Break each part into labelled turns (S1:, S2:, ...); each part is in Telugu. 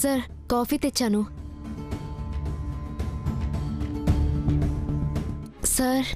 S1: సార్ కాఫీ తెచ్చాను సార్.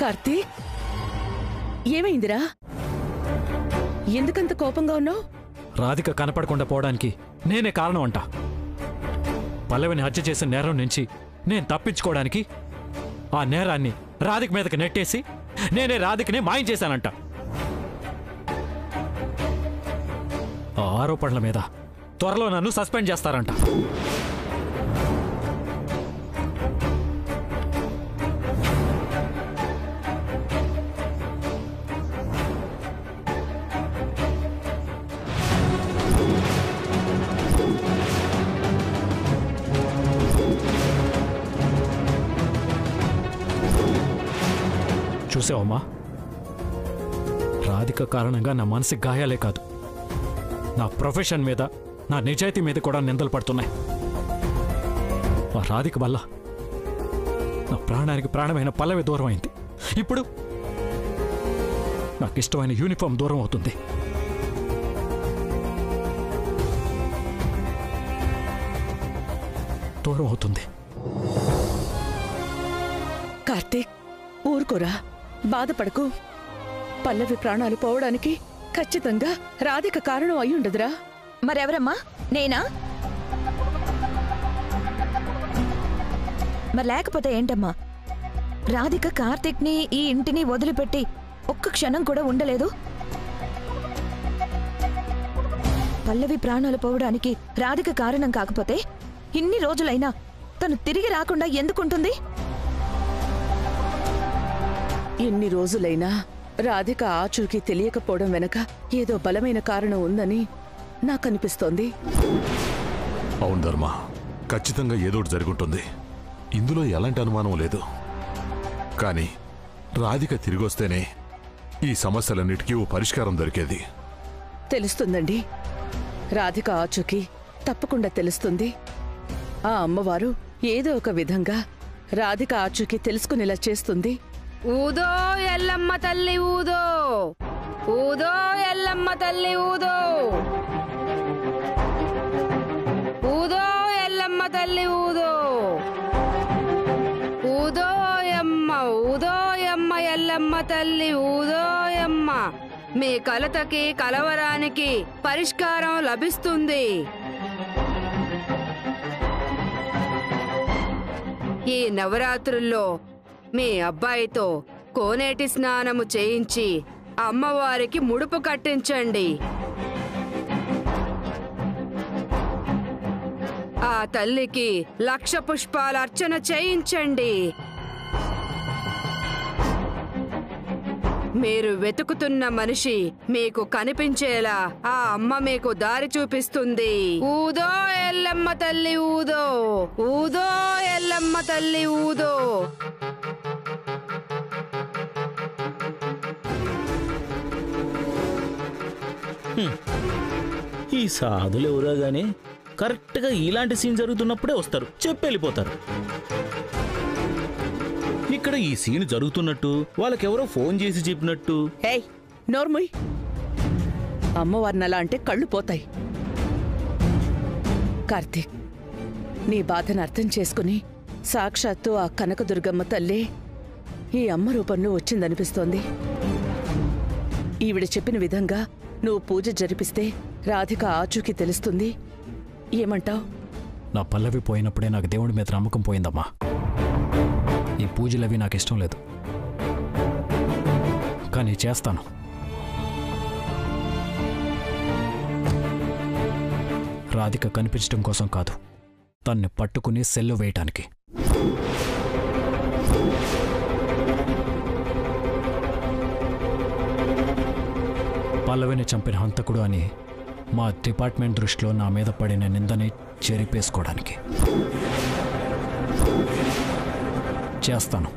S2: కార్తీక్, ఏమైందిరా? ఎందుకంత కోపంగా ఉన్నావు?
S3: రాధిక కనపడకుండా పోవడానికి నేనే కారణం అంట. పల్లవిని హత్య చేసిన నేరం నుంచి నేను తప్పించుకోవడానికి ఆ నేరాన్ని రాధిక మీదకి నెట్టేసి నేనే రాధికని మాయం చేశానంట. ఆ ఆరోపణల మీద త్వరలో నన్ను సస్పెండ్ చేస్తారంట. చూసావమ్మా, రాధిక కారణంగా నా మనసుకి గాయాలే కాదు, నా ప్రొఫెషన్ మీద, నా నిజాయితీ మీద కూడా నిందలు పడుతున్నాయి. ఆ రాధిక వల్ల నా ప్రాణానికి ప్రాణమైన పల్లవి దూరం అయింది. ఇప్పుడు నాకు ఇష్టమైన యూనిఫామ్ దూరం అవుతుంది. దూరం అవుతుంది.
S2: కార్తీక్, ఊరుకోరా, బాధపడకు. పల్లవి ప్రాణాలు పోవడానికి ఖచ్చితంగా రాధిక కారణం అయ్యుండదురా.
S4: మరెవరమ్మా? నేనా? మరి లేకపోతే ఏంటమ్మా? రాధిక కార్తీక్ని ఈ ఇంటిని వదిలిపెట్టి ఒక్క క్షణం కూడా ఉండలేదు. పల్లవి ప్రాణాలు పోవడానికి రాధిక కారణం కాకపోతే ఇన్ని రోజులైనా తను తిరిగి రాకుండా ఎందుకుంటుంది?
S2: ఎన్ని రోజులైనా రాధిక ఆచూకీ తెలియకపోవడం వెనక ఏదో బలమైన కారణం ఉందని నాకనిపిస్తోంది.
S5: అవును ధర్మ, ఖచ్చితంగా ఏదోటి జరుగుంటుంది. ఇందులో ఎలాంటి అనుమానం లేదు. కానీ రాధిక తిరిగొస్తేనే ఈ సమస్యలన్నిటికీ ఓ పరిష్కారం దొరికేది.
S2: తెలుస్తుందండి, రాధిక ఆచూకీ తప్పకుండా తెలుస్తుంది. ఆ అమ్మవారు ఏదో ఒక విధంగా రాధిక ఆచూకీ తెలుసుకునేలా చేస్తుంది.
S6: ఊదో ఎల్లమ్మ తల్లి ఊదో, ఊదో ఎల్లమ్మ తల్లి ఊదో, ఊదో ఎల్లమ్మ తల్లి ఊదో, ఊదోయమ్మ ఊదోయమ్మ ఎల్లమ్మ తల్లి ఊదోయమ్మ. మీ కలతకి కలవరానికి పరిష్కారం లభిస్తుంది. ఈ నవరాత్రుల్లో మీ అబ్బాయితో కోనేటి స్నానము చేయించి అమ్మవారికి ముడుపు కట్టించండి. ఆ తల్లికి 1,00,000 పుష్పాల అర్చన చేయించండి. మీరు వెతుకుతున్న మనిషి మీకు కనిపించేలా ఆ అమ్మ మీకు దారి చూపిస్తుంది. ఊదో ఎల్లమ్మ తల్లి ఊదో, ఊదో ఎల్లమ్మ తల్లి ఊదో.
S7: ఈ సాధులు ఎవరో గానీ కరెక్ట్గా ఇలాంటి సీన్ జరుగుతున్నప్పుడే వస్తారు, చెప్పెళ్ళిపోతారు. ఇక్కడ ఈ సీన్ జరుగుతున్నట్టు వాళ్ళకెవరో ఫోన్ చేసి చెప్పినట్టు.
S2: హే నోర్ముయ్, అమ్మవారిని అలా అంటే కళ్ళు పోతాయి. కార్తీక్, నీ బాధను అర్థం చేసుకుని సాక్షాత్తు ఆ కనకదుర్గమ్మ తల్లే ఈ అమ్మ రూపంలో వచ్చిందనిపిస్తోంది. ఈవిడ చెప్పిన విధంగా నువ్వు పూజ జరిపిస్తే రాధిక ఆచూకీ తెలుస్తుంది. ఏమంటావ్?
S3: నా పల్లవి పోయినప్పుడే నాకు దేవుడి మీద నమ్మకం పోయిందమ్మా. ఈ పూజలవి నాకు ఇష్టం లేదు, కానీ చేస్తాను. రాధిక కనిపించడం కోసం కాదు, తన్ని పట్టుకుని సెల్లు వేయటానికి. పల్లవిని చంపిన హంతకుడు అని మా డిపార్ట్మెంట్ దృష్టిలో నా మీద పడిన నిందని చెరిపేసుకోవడానికి చేస్తాను.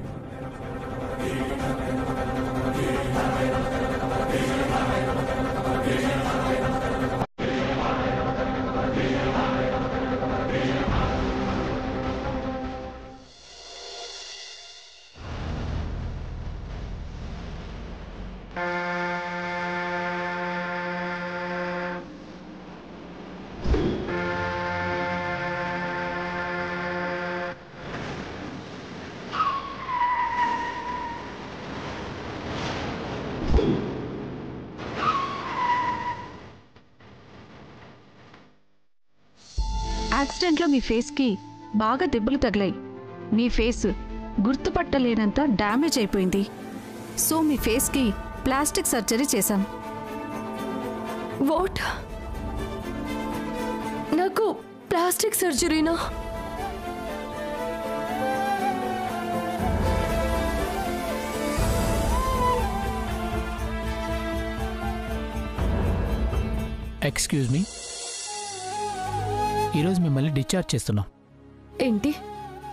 S8: యాక్సిడెంట్లో మీ ఫేస్కి బాగా దెబ్బలు తగిలాయి. మీ ఫేస్ గుర్తుపట్టలేనంత డ్యామేజ్ అయిపోయింది. సో మీ ఫేస్కి ప్లాస్టిక్ సర్జరీ చేశాం.
S1: వాట్? నాకు ప్లాస్టిక్ సర్జరీనా?
S9: ఎక్స్క్యూజ్ మీ, ఈరోజు మిమ్మల్ని డిశ్చార్జ్ చేస్తున్నాం.
S1: ఏంటి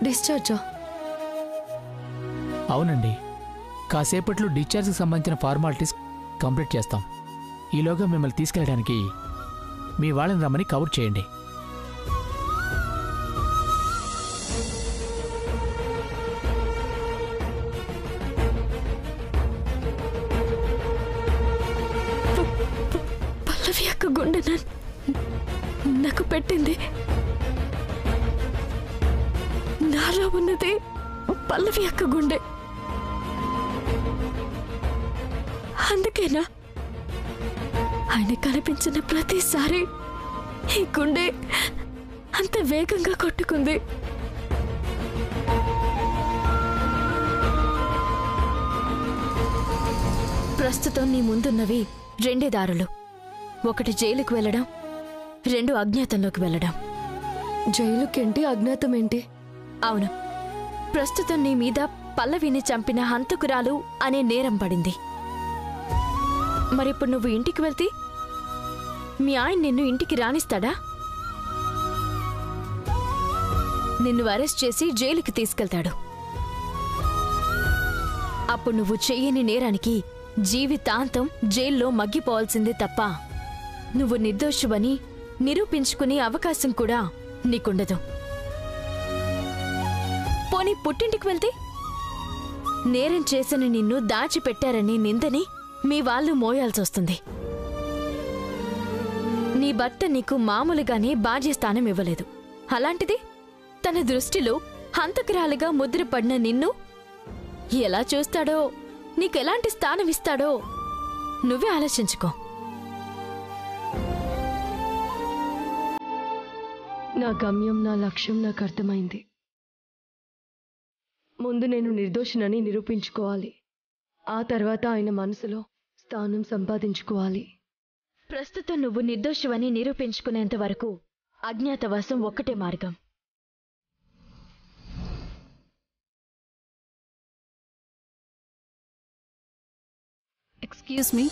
S1: డిశ్చార్జా?
S9: అవునండి, కాసేపట్లో డిశ్చార్జ్కి సంబంధించిన ఫార్మాలిటీస్ కంప్లీట్ చేస్తాం. ఈలోగా మిమ్మల్ని తీసుకెళ్ళడానికి మీ వాళ్ళని రమ్మని కవర్ చేయండి.
S1: పల్లవి యొక్క గుండె నాకు పెట్టింది. నాలో ఉన్నది పల్లవి యొక్క గుండె. అందుకేనా ఆయన కనిపించిన ప్రతిసారి ఈ గుండె అంత వేగంగా కొట్టుకుంది? ప్రస్తుతం నీ ముందున్నవి రెండే దారులు. ఒకటి జైలుకు వెళ్ళడం, రెండు అజ్ఞాతంలోకి వెళ్ళడం. జైలుకేంటి, అజ్ఞాతం ఏంటి? అవును, ప్రస్తుతం నీ మీద పల్లవిని చంపిన హంతకురాలు అనే నేరం పడింది. మరిప్పుడు నువ్వు ఇంటికి వెళ్తే మీ ఆయన నిన్ను ఇంటికి రానిస్తాడా? నిన్ను అరెస్ట్ చేసి జైలుకి తీసుకెళ్తాడు. అప్పుడు నువ్వు చెయ్యని నేరానికి జీవితాంతం జైల్లో మగ్గిపోవాల్సిందే తప్ప నువ్వు నిర్దోషువని నిరూపించుకునే అవకాశం కూడా నీకుండదు. పోనీ పుట్టింటికి వెళ్తే నేరం చేసిన నిన్ను దాచిపెట్టారని నిందని మీ వాళ్ళు మోయాల్సొస్తుంది. నీ భర్త నీకు మామూలుగానే బాధ్యస్థానం ఇవ్వలేదు. అలాంటిది తన దృష్టిలో హంతకురాలుగా ముద్రపడిన నిన్ను ఎలా చూస్తాడో, నీకెలాంటి స్థానం ఇస్తాడో నువ్వే ఆలోచించుకో.
S10: నా గమ్యం, నా లక్ష్యం నాకు అర్థమైంది. ముందు నేను నిర్దోషినని నిరూపించుకోవాలి. ఆ తర్వాత ఆయన మనసులో స్థానం సంపాదించుకోవాలి.
S1: ప్రస్తుతం నువ్వు నిర్దోషివని నిరూపించుకునేంత వరకు అజ్ఞాతవాసం ఒక్కటే మార్గం.
S8: ఎక్స్క్యూజ్ మీ,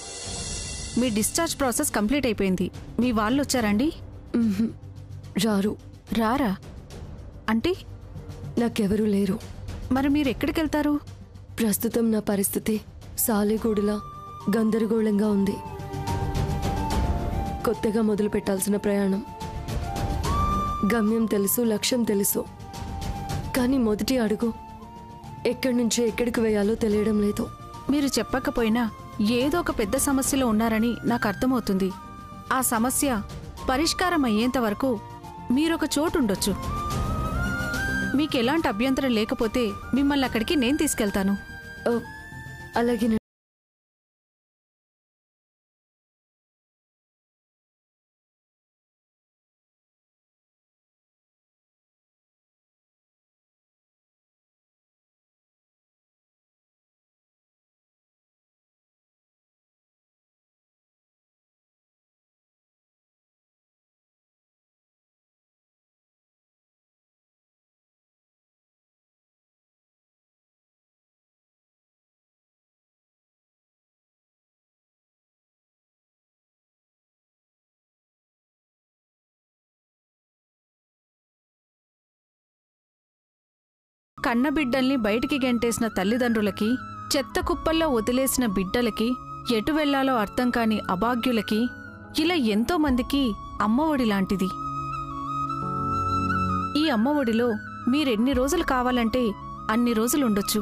S8: మీ డిశ్చార్జ్ ప్రాసెస్ కంప్లీట్ అయిపోయింది. మీ వాళ్ళు వచ్చారండి?
S10: రారు.
S8: రారా అంటే?
S10: నాకెవరూ లేరు.
S8: మరి మీరు ఎక్కడికి వెళ్తారు?
S10: ప్రస్తుతం నా పరిస్థితి సాలెగూడులా గందరగోళంగా ఉంది. కొత్తగా మొదలు పెట్టాల్సిన ప్రయాణం. గమ్యం తెలుసు, లక్ష్యం తెలుసు, కానీ మొదటి అడుగు ఎక్కడి నుంచి ఎక్కడికి వేయాలో తెలియడం లేదు.
S8: మీరు చెప్పకపోయినా ఏదో ఒక పెద్ద సమస్యలో ఉన్నారని నాకు అర్థమవుతుంది. ఆ సమస్య పరిష్కారం అయ్యేంత వరకు మీరొక చోటు ఉండొచ్చు. మీకెలాంటి అభ్యంతరం లేకపోతే మిమ్మల్ని అక్కడికి నేను తీసుకెళ్తాను.
S10: అలాగే.
S8: కన్నబిడ్డల్ని బయటికి గెంటేసిన తల్లిదండ్రులకి, చెత్త కుప్పల్లో వదిలేసిన బిడ్డలకి, ఎటు వెళ్లాలో అర్థం కాని అభాగ్యులకి, ఇలా ఎంతో మందికి అమ్మఒడి లాంటిది. ఈ అమ్మఒడిలో మీరెన్ని రోజులు కావాలంటే అన్ని రోజులుండొచ్చు.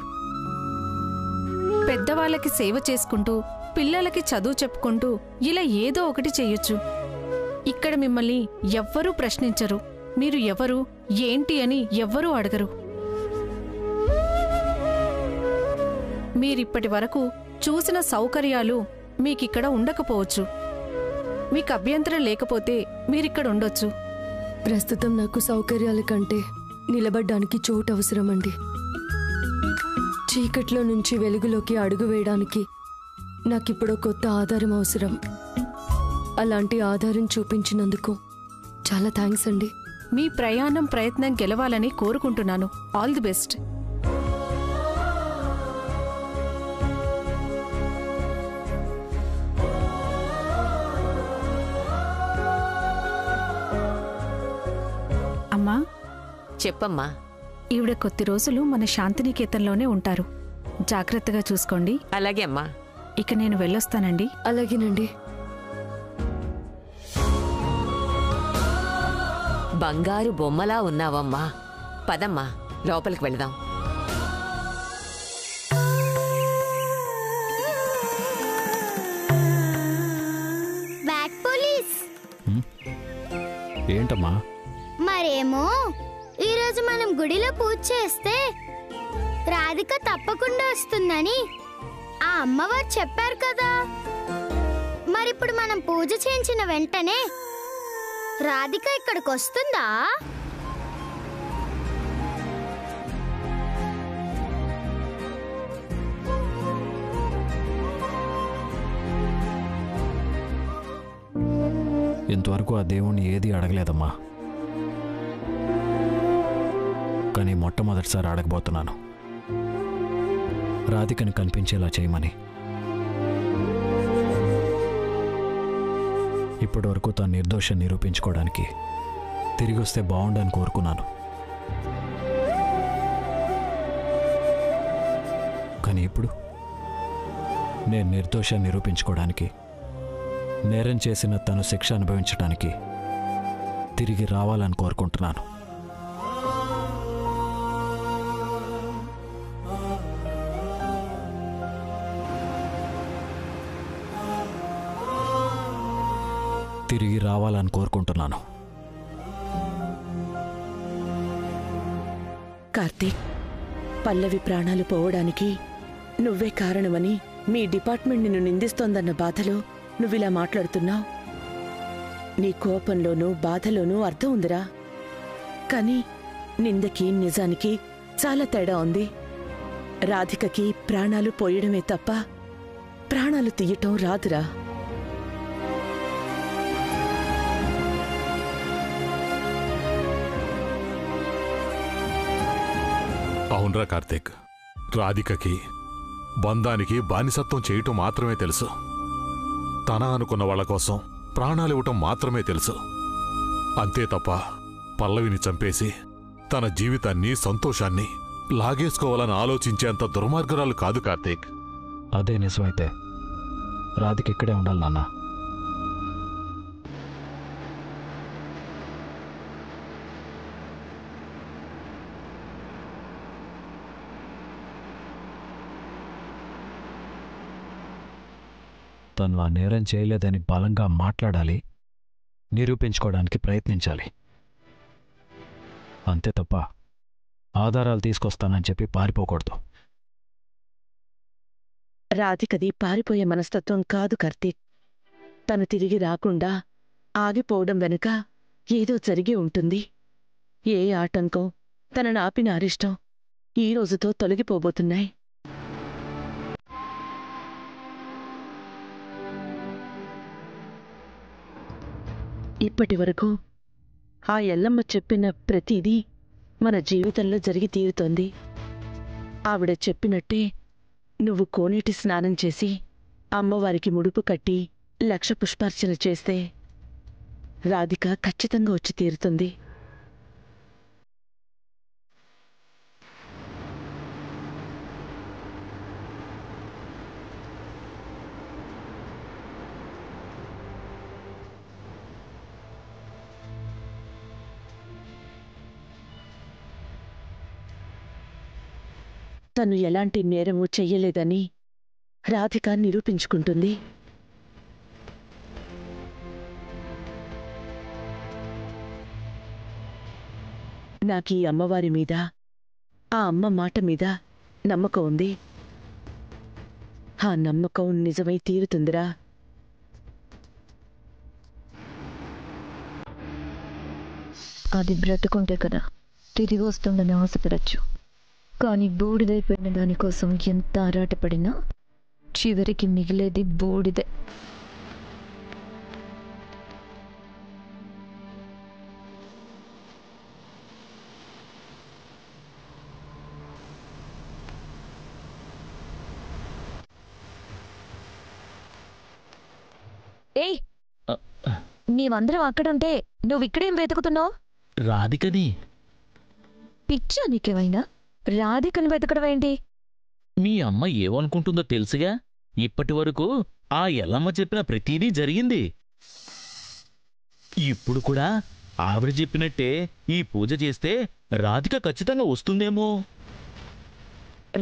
S8: పెద్దవాళ్ళకి సేవ చేసుకుంటూ, పిల్లలకి చదువు చెప్పుకుంటూ ఇలా ఏదో ఒకటి చెయ్యొచ్చు. ఇక్కడ మిమ్మల్ని ఎవ్వరూ ప్రశ్నించరు. మీరు ఎవరు, ఏంటి అని ఎవ్వరూ అడగరు. మీరిప్పటి వరకు చూసిన సౌకర్యాలు మీకిక్కడ ఉండకపోవచ్చు. మీకు అభ్యంతరం లేకపోతే మీరిక్కడ ఉండొచ్చు.
S10: ప్రస్తుతం నాకు సౌకర్యాల కంటే నిలబడ్డానికి చోటు అవసరమండి. చీకట్లో నుంచి వెలుగులోకి అడుగు వేయడానికి నాకిప్పుడో కొత్త ఆధారం అవసరం. అలాంటి ఆధారం చూపించినందుకు చాలా థ్యాంక్స్ అండి.
S8: మీ ప్రయత్నం గెలవాలని కోరుకుంటున్నాను. All the best. అమ్మా,
S2: చెప్పమ్మా.
S8: ఈవిడ కొద్ది రోజులు మన శాంతినికేతన్లోనే ఉంటారు. జాగ్రత్తగా చూసుకోండి.
S2: అలాగే అమ్మా.
S8: ఇక నేను వెళ్ళొస్తానండి.
S10: అలాగేనండి.
S2: బంగారు బొమ్మలా ఉన్నావమ్మా. పదమ్మా, లోపలికి వెళదాం.
S11: Back police.
S3: ఏంటమ్మా?
S11: మరేమో ఈరోజు మనం గుడిలో పూజ చేస్తే రాధిక తప్పకుండా వస్తుందని ఆ అమ్మవారు చెప్పారు కదా. మరిప్పుడు మనం పూజ చేయించిన వెంటనే రాధిక ఇక్కడికి వస్తుందా?
S3: ఇంతవరకు ఆ దేవుణ్ణి ఏదీ అడగలేదమ్మా. కానీ మొట్టమొదటిసారి అడగబోతున్నాను, రాధికని కనిపించేలా చేయమని. ఇప్పటివరకు తను నిర్దోషం నిరూపించుకోవడానికి తిరిగి వస్తే బాగుండని కోరుకున్నాను. కానీ ఇప్పుడు నేను నిర్దోషం నిరూపించుకోవడానికి, నేరం చేసిన తను శిక్ష అనుభవించడానికి తిరిగి రావాలని కోరుకుంటున్నాను. తిరిగి రావాలని కోరుకుంటున్నాను.
S2: కార్తీక్, పల్లవి ప్రాణాలు పోవడానికి నువ్వే కారణమని మీ డిపార్ట్మెంట్ నిన్ను నిందిస్తోందన్న బాధలో నువ్విలా మాట్లాడుతున్నావు. నీ కోపంలోనూ బాధలోనూ అర్థం ఉందిరా. కానీ నిందకి నిజానికి చాలా తేడా ఉంది. రాధికకి ప్రాణాలు పోయడమే తప్ప ప్రాణాలు తీయటం రాదురా.
S5: అవునరా కార్తీక్, రాధికకి బంధానికి బానిసత్వం చేయటం మాత్రమే తెలుసు. తన అనుకున్న వాళ్ల కోసం ప్రాణాలివ్వటం మాత్రమే తెలుసు. అంతే తప్ప పల్లవిని చంపేసి తన జీవితాన్ని, సంతోషాన్ని లాగేసుకోవాలని ఆలోచించేంత దుర్మార్గురాలు కాదు కార్తీక్.
S3: అదే నిజమైతే రాధిక ఇక్కడే ఉండాలి నాన్న. తను ఆ నేరం చేయలేదని బలంగా మాట్లాడాలి, నిరూపించుకోవడానికి ప్రయత్నించాలి. అంతే తప్ప ఆధారాలు తీసుకొస్తానని చెప్పి పారిపోకూడదు.
S2: రాధికది పారిపోయే మనస్తత్వం కాదు కార్తీక్. తను తిరిగి రాకుండా ఆగిపోవడం వెనుక ఏదో జరిగి ఉంటుంది. ఏ ఆటంకం తనను ఆపిన అరిష్టం ఈ రోజుతో తొలగిపోబోతున్నాయి. ఇప్పటి వరకు ఆ ఎల్లమ్మ చెప్పిన ప్రతిదీ మన జీవితంలో జరిగి తీరుతోంది. ఆవిడ చెప్పినట్టే నువ్వు కోనేటి స్నానం చేసి అమ్మవారికి ముడుపు కట్టి 1,00,000 పుష్పార్చన చేస్తే రాధిక ఖచ్చితంగా వచ్చి తీరుతుంది. తను ఎలాంటి నేరమూ చెయ్యలేదని రాధిక నిరూపించుకుంటుంది. నాకీ అమ్మవారి మీద, ఆ అమ్మ మాట మీద నమ్మకం ఉంది. ఆ నమ్మకం నిజమై తీరుతుందిరా.
S10: అది బ్రతుకుంటే కదా తిరిగి వస్తుందని ఆశపడచ్చు. కానీ బూడిదైపోయిన దానికోసం ఎంత ఆరాటపడినా చివరికి మిగిలేది బూడిదే. ఏయ్, నీవందరం అక్కడుంటే నువ్విక్కడేం వెతుకుతున్నావు?
S7: రాధికని.
S10: పిచ్చా నీకేమైనా? రాధికని వెతకడం ఏంటి?
S7: మీ అమ్మ ఏమనుకుంటుందో తెలుసుగా. ఇప్పటి వరకు ఆ ఎల్లమ్మ చెప్పిన ప్రతిదీ జరిగింది. ఇప్పుడు కూడా ఆవిడ చెప్పినట్టే ఈ పూజ చేస్తే రాధిక ఖచ్చితంగా వస్తుందేమో.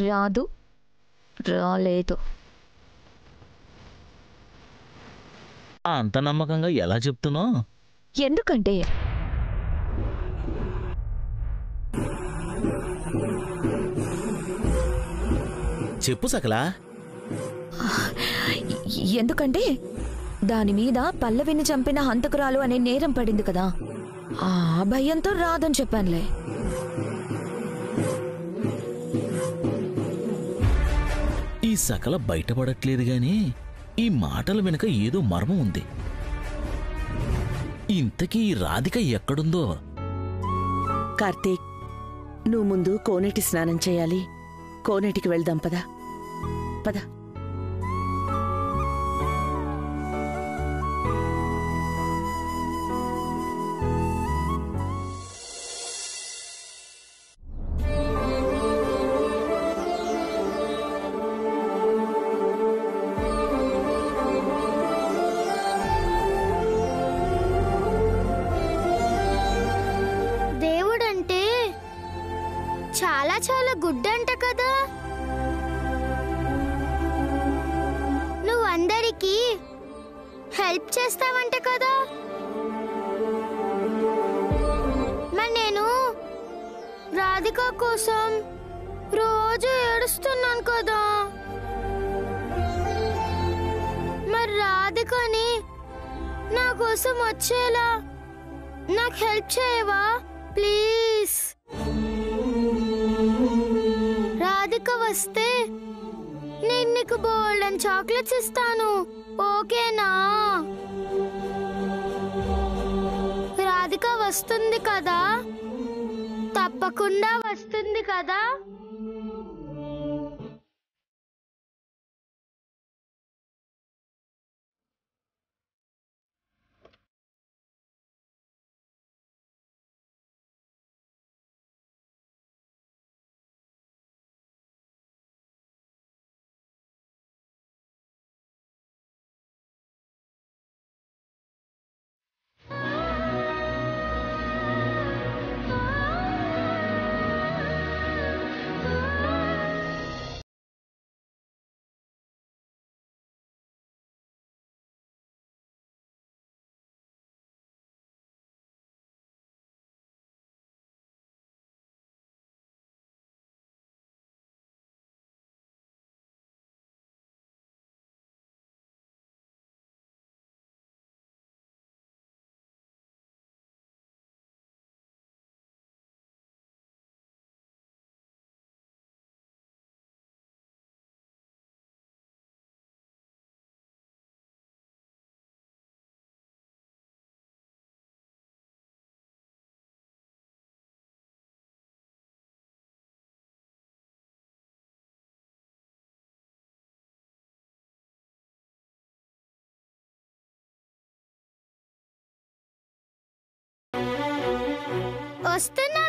S10: రాదు, రాలేదు.
S7: అంత నమ్మకంగా ఎలా చెప్తున్నావు?
S10: ఎందుకంటే
S7: చెప్పు సకలా.
S4: ఎందుకంటే దానిమీద పల్లవిని చంపిన హంతకురాలు అనే నేరం పడింది కదా, ఆ భయంతో రాదని చెప్పానులే.
S7: ఈ సకల బయటపడట్లేదు గాని ఈ మాటల వెనుక ఏదో మర్మం ఉంది. ఇంతకీ ఈ రాధిక ఎక్కడుందో?
S2: కార్తీక్, నువ్వు ముందు కోనేటి స్నానం చేయాలి. కోనేటికి వెళ్దాం పద. పద.
S11: దేవుడంటే చాలా చాలా గుడ్డంట కదా. నువ్వు అందరికీ హెల్ప్ చేస్తావంట కదా. మరి నేను రాధిక కోసం రోజు ఏడుస్తున్నాను కదా. మరి రాధికని నా కోసం వచ్చేలా నాకు హెల్ప్ చేయవా ప్లీజ్? రాధిక వస్తే నేను నీకు బోల్డెన్ చాక్లెట్స్ ఇస్తాను, ఓకేనా? రాధిక వస్తుంది కదా, తప్పకుండా వస్తుంది కదా. వస్తున్నా